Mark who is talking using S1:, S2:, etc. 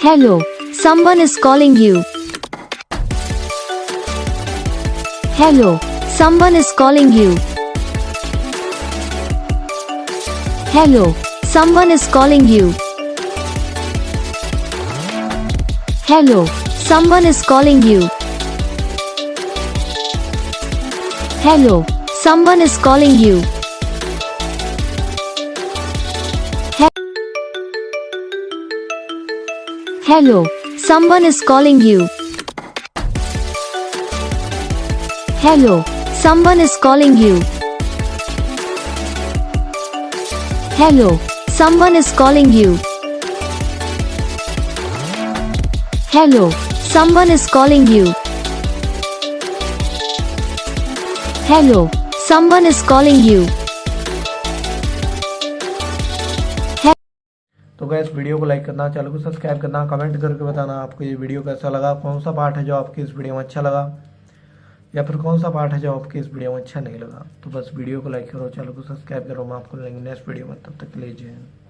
S1: Hello, someone is calling you. Hello, someone is calling you. Hello, someone is calling you. Hello, someone is calling you. Hello, someone is calling you. Hello, someone is calling you. Hello, someone is calling you. Hello, someone is calling you. Hello, someone is calling you. Hello, someone is calling you.
S2: तो gas video को like करना, channel को subscribe करना, comment करके बताना आपको ये video कैसा लगा, कौन सा पार्ट है जो आपकी इस वीडियो में अच्छा लगा या फिर कौन सा पार्ट है जो आपकी इस वीडियो में अच्छा नहीं लगा। तो बस वीडियो को लाइक करो, चैनल को सब्सक्राइब करो। मैं आपको मिलेंगे नेक्स्ट वीडियो में, तब तक के लिए जय हिंद।